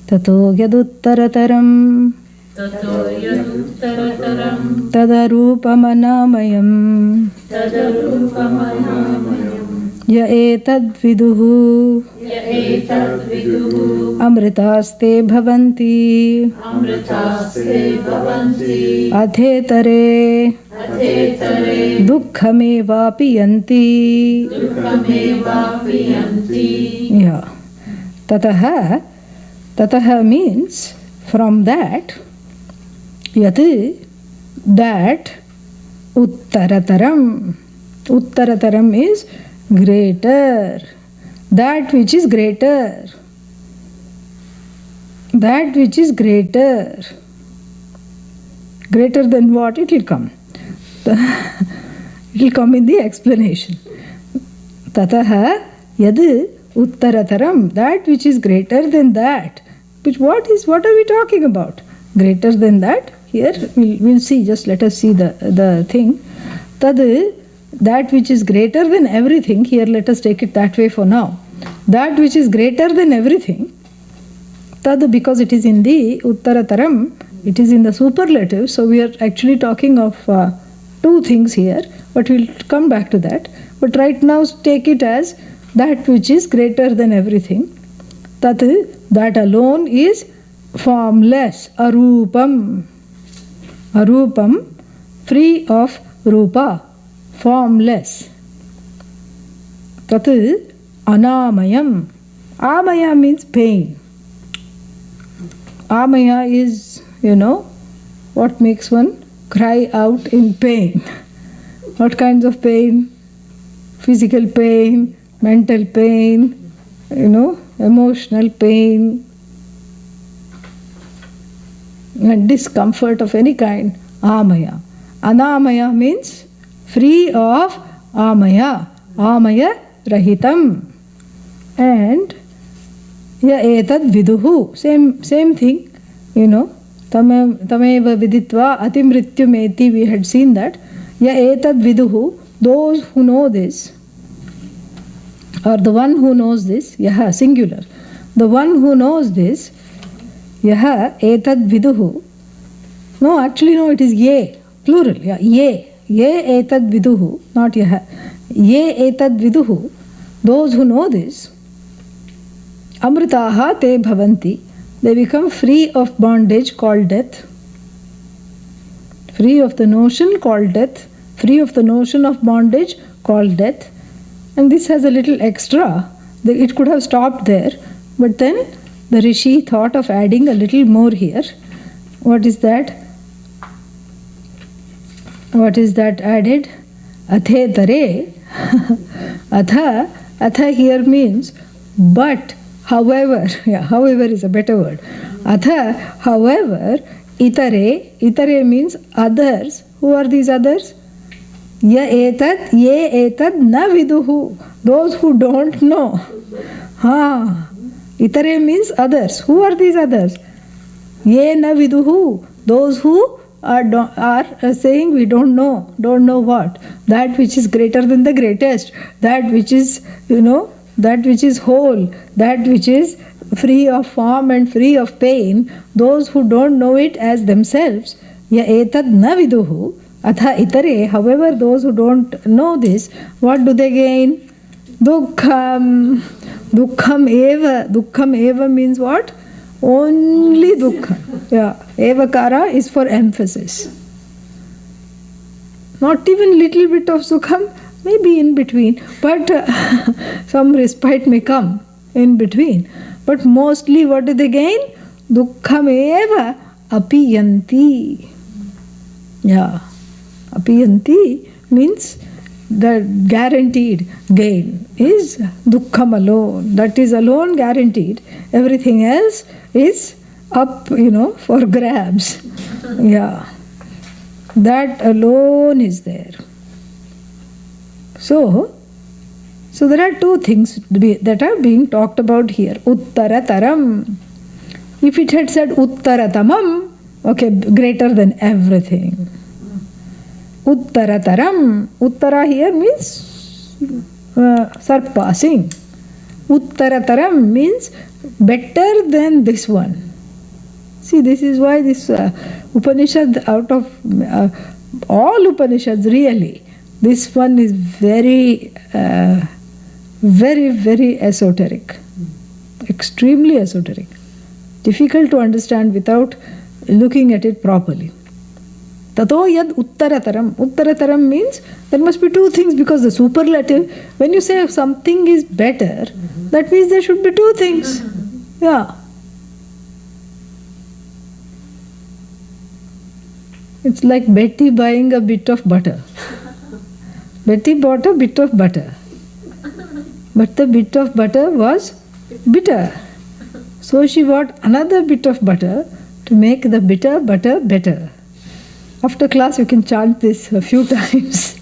Tato yaduttaratam Tato yaduttaratam tadarupamanamayam tadarupamanamayam ya etad viduhu ya etad viduhu amritaste bhavanti amritaste bhavanti adhetare adhetare dukkhamevapi yanti. dukhamevapi yanti. Yeah. Tataha means from that. Yat, that. Uttarataram. Uttarataram is greater. That which is greater. That which is greater. Greater than what? It will come. It will come in the explanation. Tataha yad uttarataram. That which is greater than that. But what are we talking about? Greater than that? Here we'll see. Just let us see the thing. Tad, that which is greater than everything. Here let us take it that way for now. That which is greater than everything. Tad, because it is in the uttarataram, it is in the superlative. So we are actually talking of two things here. But we'll come back to that. But right now take it as that which is greater than everything. Tat, that alone is formless, arupam. Arupam, free of rupa, formless. Tat, anamayam. Amaya means pain. Amaya is, what makes one cry out in pain. What kinds of pain? Physical pain, mental pain, emotional pain, and discomfort of any kind. Amaya. Anamaya means free of amaya. Amaya rahitam. And ya etad viduhu. Same thing. Tameva viditva atimrityumeti. We had seen that. Ya etad viduhu. Those who know this, or the one who knows this, yaha, singular. The one who knows this, yaha etad viduhu. No, actually no, it is ye, plural. Yeah, ye. Ye etad viduhu, not yaha. Ye etad viduhu. Those who know this, amritaha te bhavanti. They become free of bondage called death. Free of the notion called death. Free of the notion of bondage called death. And this has a little extra. It could have stopped there, but then the Rishi thought of adding a little more here. What is that? What is that added? Athe tare. Atha here means but, however. Yeah, however is a better word. Atha, however, itare. Itare means others. Who are these others? Ye etad na viduhu. Those who don't know. Itare means others. Who are these others? Ye na viduhu. Those who are saying we don't know. Don't know what? That which is greater than the greatest. That which is, that which is whole. That which is free of form and free of pain. Those who don't know it as themselves. Ye etad na viduhu. Atha itare, however, those who don't know this, what do they gain? Dukkham. Dukkham eva. Dukkham eva means what? Only dukkha. Yeah. Evakara is for emphasis. Not even little bit of sukham, maybe in between, but some respite may come in between. But mostly what do they gain? Dukkham eva apiyanti. Yeah. Apiyanti means the guaranteed gain is dukkham alone. That is alone guaranteed. Everything else is up, for grabs. Yeah. That alone is there. So there are two things that are being talked about here. Uttarataram. If it had said Uttaratamam, okay, greater than everything. Uttarataram. Uttara here means surpassing. Uttarataram means better than this one. See, this is why this Upanishad, out of all Upanishads really, this one is very, very esoteric. Extremely esoteric. Difficult to understand without looking at it properly. Tato yad uttarataram. Uttarataram means there must be two things, because the superlative, when you say something is better, that means there should be two things. Yeah. It's like Betty buying a bit of butter. Betty bought a bit of butter. But the bit of butter was bitter. So she bought another bit of butter to make the bitter butter better. After class you can chant this a few times.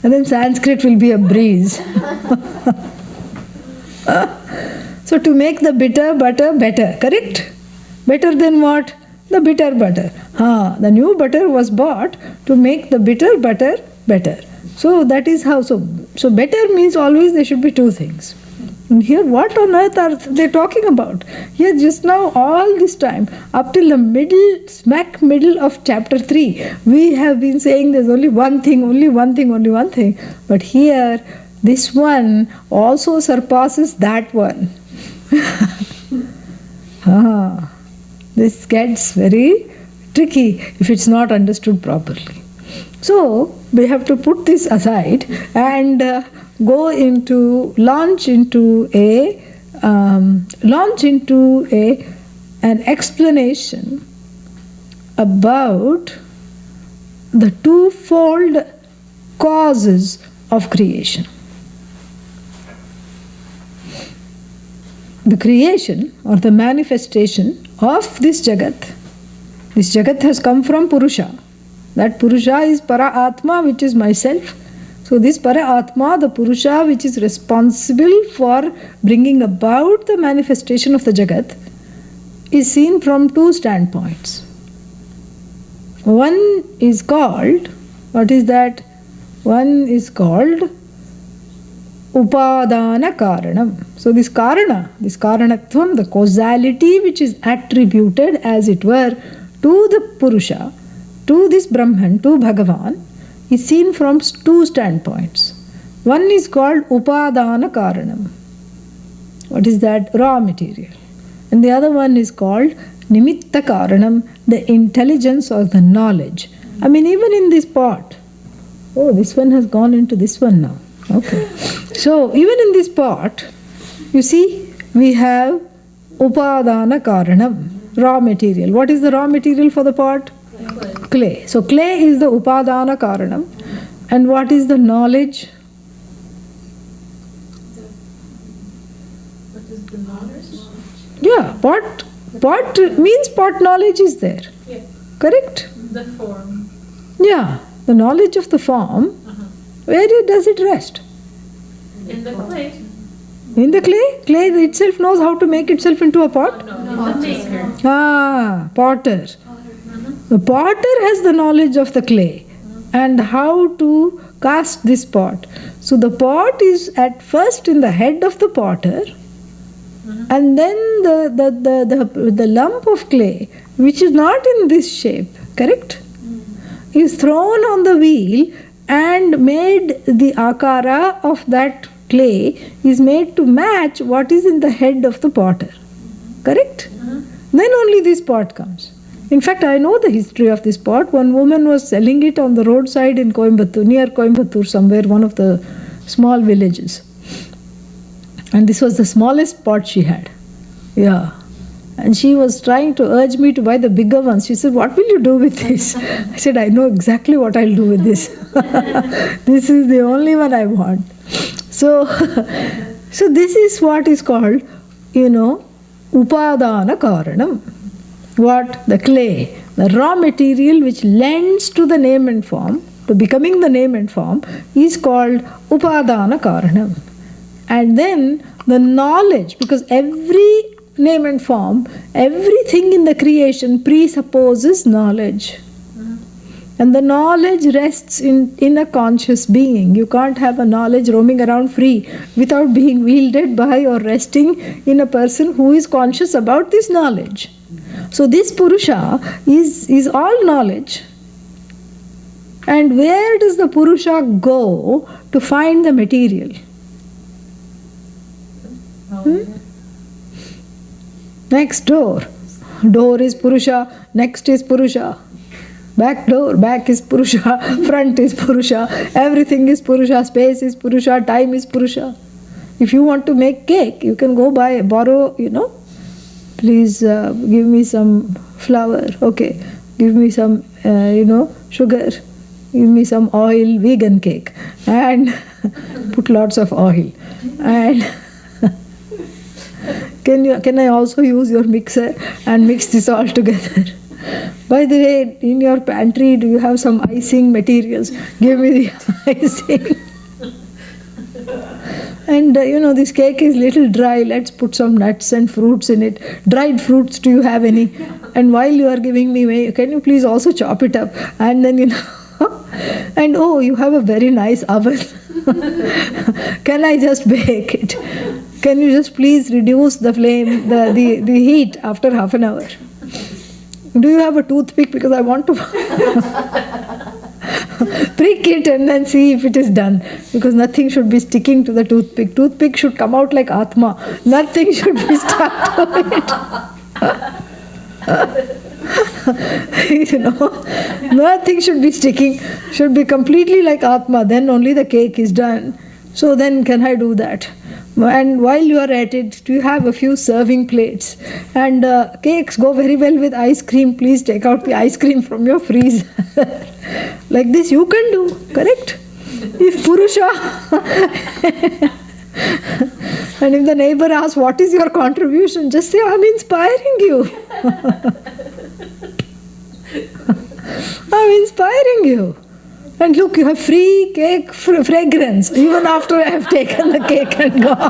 And then Sanskrit will be a breeze. So to make the bitter butter better, correct? Better than what? The bitter butter. The new butter was bought to make the bitter butter better. So that is how. So better means always there should be two things. And here, what on earth are they talking about? Here, just now, all this time, up till the smack middle of chapter 3, we have been saying there's only one thing, only one thing, only one thing. But here, this one also surpasses that one. This gets very tricky if it's not understood properly. So we have to put this aside and go into launch into an explanation about the twofold causes of creation. The creation or the manifestation of this Jagat. This Jagat has come from Purusha. That Purusha is Para Atma, which is myself. So this Para Atma, the Purusha, which is responsible for bringing about the manifestation of the Jagat, is seen from two standpoints. One is called, what is that? One is called Upadana Karanam. So this Karanatvam, the causality which is attributed, as it were, to the Purusha, to this Brahman, to Bhagavan, is seen from two standpoints. One is called Upadana Karanam. What is that? Raw material. And the other one is called Nimitta Karanam, the intelligence or the knowledge. I mean, even in this pot. Oh, this one has gone into this one now. Okay. So, even in this pot, you see, we have Upadana Karanam, raw material. What is the raw material for the pot? Clay. So, clay is the Upadana Karanam. And what is the knowledge? What is the knowledge? Yeah, pot means pot knowledge is there. Yeah. Correct? The form. Yeah, the knowledge of the form, where does it rest? In the clay. In the clay? Clay itself knows how to make itself into a pot? No, in the maker. Potter. The potter has the knowledge of the clay and how to cast this pot. So the pot is at first in the head of the potter, and then the lump of clay, which is not in this shape, correct? Is thrown on the wheel and made the akara of that clay is made to match what is in the head of the potter. Correct? Then only this pot comes. In fact, I know the history of this pot. One woman was selling it on the roadside in Coimbatore, near Coimbatore somewhere, one of the small villages. And this was the smallest pot she had. Yeah. And she was trying to urge me to buy the bigger ones. She said, what will you do with this? I said, I know exactly what I'll do with this. This is the only one I want. So, so this is what is called, upadana karanam. What? The clay, the raw material which lends to the name and form, to becoming the name and form, is called upadana karanam. And then the knowledge, because every name and form, everything in the creation presupposes knowledge. And the knowledge rests in a conscious being. You can't have a knowledge roaming around free without being wielded by or resting in a person who is conscious about this knowledge. So this Purusha is all knowledge. And where does the Purusha go to find the material? Next door. Door is Purusha, next is Purusha. Back door, back is Purusha, front is Purusha, everything is Purusha, space is Purusha, time is Purusha. If you want to make cake, you can go borrow, please give me some flour, okay, give me some, sugar, give me some oil, vegan cake, and put lots of oil. And can I also use your mixer and mix this all together? By the way, in your pantry, do you have some icing materials? Give me the icing. And this cake is little dry. Let's put some nuts and fruits in it. Dried fruits, do you have any? And while you are giving me, can you please also chop it up? And then, and oh, you have a very nice oven. Can I just bake it? Can you just please reduce the flame, the heat after half an hour? Do you have a toothpick? Because I want to prick it and then see if it is done. Because nothing should be sticking to the toothpick. Toothpick should come out like Atma. Nothing should be stuck to it. Nothing should be sticking. Should be completely like Atma. Then only the cake is done. So then can I do that? And while you are at it, do you have a few serving plates? And cakes go very well with ice cream. Please take out the ice cream from your freezer. Like this you can do, correct? If Purusha and if the neighbor asks, what is your contribution? Just say, I'm inspiring you. I'm inspiring you. And look, you have free cake fragrance even after I have taken the cake and gone.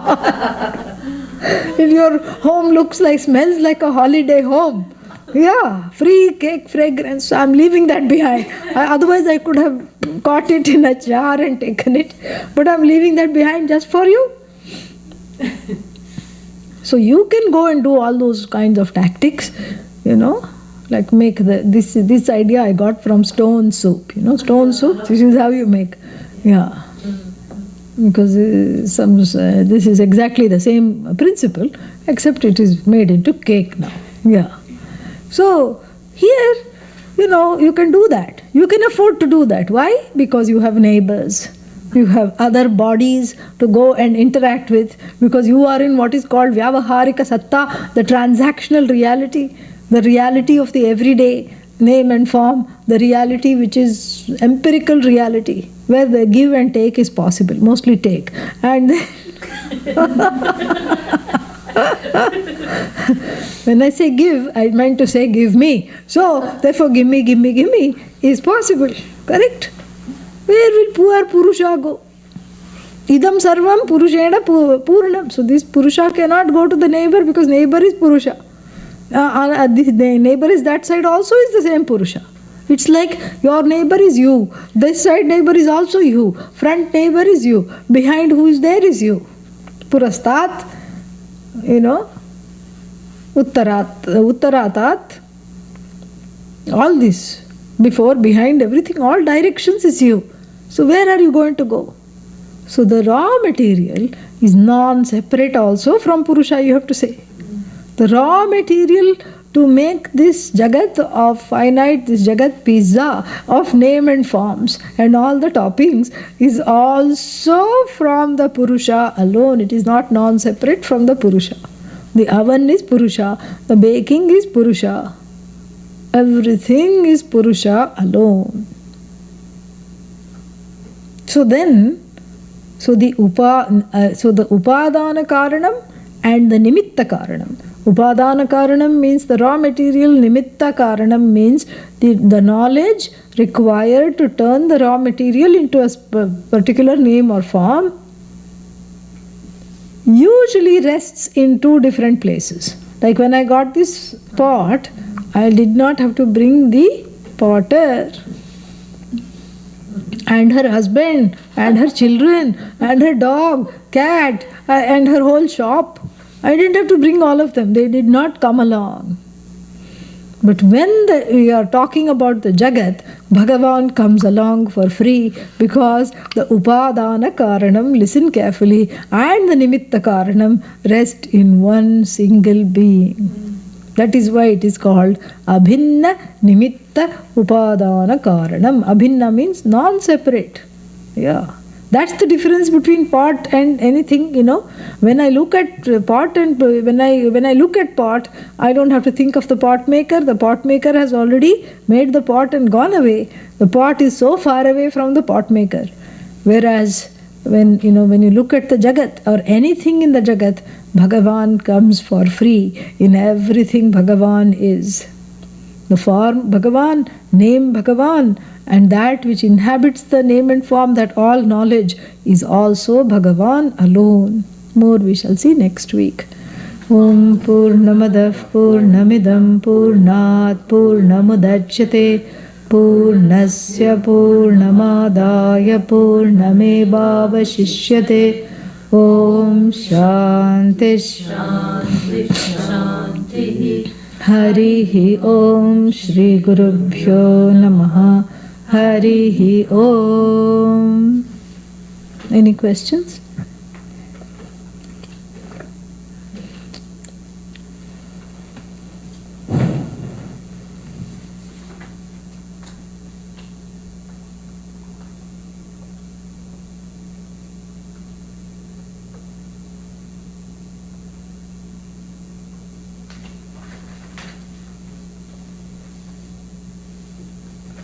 If your home smells like a holiday home, yeah, free cake fragrance. So I'm leaving that behind. Otherwise I could have caught it in a jar and taken it. But I'm leaving that behind just for you. So you can go and do all those kinds of tactics, like make this idea I got from stone soup. Stone soup, this is how you make. Yeah. Because this is exactly the same principle, except it is made into cake now. Yeah. So here, you can do that. You can afford to do that. Why? Because you have neighbors. You have other bodies to go and interact with, because you are in what is called Vyavaharika Satta, the transactional reality, the reality of the everyday name and form, the reality which is empirical reality, where the give and take is possible, mostly take. And then when I say give, I meant to say give me. So, therefore, give me is possible. Correct? Where will poor Purusha go? Idam sarvam Purushena Purnam. So, this Purusha cannot go to the neighbor because neighbor is Purusha. The neighbor is that side also is the same Purusha. It's like your neighbor is you. This side neighbor is also you. Front neighbor is you. Behind who is there is you. Purastat, Uttaratat, all this. Before, behind, everything, all directions is you. So where are you going to go? So the raw material is non-separate also from Purusha, you have to say. The raw material to make this Jagat of finite, this Jagat pizza of name and forms and all the toppings is also from the Purusha alone. It is not non-separate from the Purusha. The oven is Purusha. The baking is Purusha. Everything is Purusha alone. So then, the Upadana Karanam and the Nimitta Karanam. Upadana Karanam means the raw material, Nimitta Karanam means the knowledge required to turn the raw material into a particular name or form, usually rests in two different places. Like when I got this pot, I did not have to bring the potter and her husband and her children and her dog, cat and her whole shop. I didn't have to bring all of them. They did not come along. But when we are talking about the Jagat, Bhagavan comes along for free because the Upadana Karanam, listen carefully, and the Nimitta Karanam rest in one single being. That is why it is called Abhinna Nimitta Upadana Karanam. Abhinna means non-separate. Yeah. That's the difference between pot and anything, When I look at pot and when I look at pot, I don't have to think of the pot maker. The pot maker has already made the pot and gone away. The pot is so far away from the pot maker. Whereas when you look at the Jagat or anything in the Jagat, Bhagavan comes for free. In everything Bhagavan is. The form Bhagavan, name Bhagavan, and that which inhabits the name and form, that all knowledge is also Bhagavan alone. More we shall see next week. Om Purnamadav Purnamidam Purnat Purnamudachyate Purnasya Purnamadaya Purnamevavashishyate. Om Shanti Shanti Shanti. Harihi Om Shri Gurubhyo Namaha. Harihi Om. Any questions?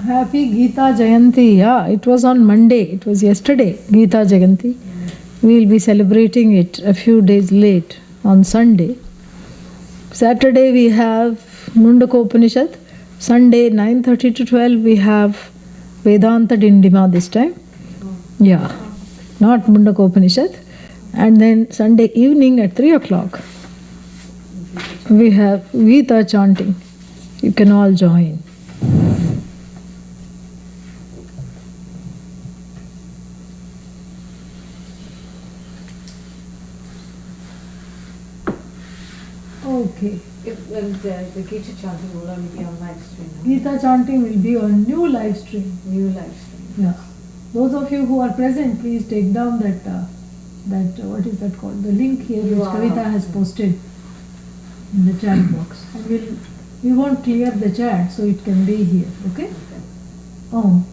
Happy Gita Jayanti. Yeah, it was on Monday. It was yesterday, Gita Jayanti. We will be celebrating it a few days late on Sunday. Saturday we have Mundakopanishad. Sunday 9:30 to 12 we have Vedanta Dindima this time. Yeah, not Mundakopanishad. And then Sunday evening at 3 o'clock we have Gita chanting. You can all join. Okay. The Gita chanting will only be on live stream. Gita chanting will be on new live stream. New live stream. Yeah. Those of you who are present, please take down that what is that called? The link here which Kavita has posted in the chat box. And we won't clear the chat, so it can be here. Okay? Oh.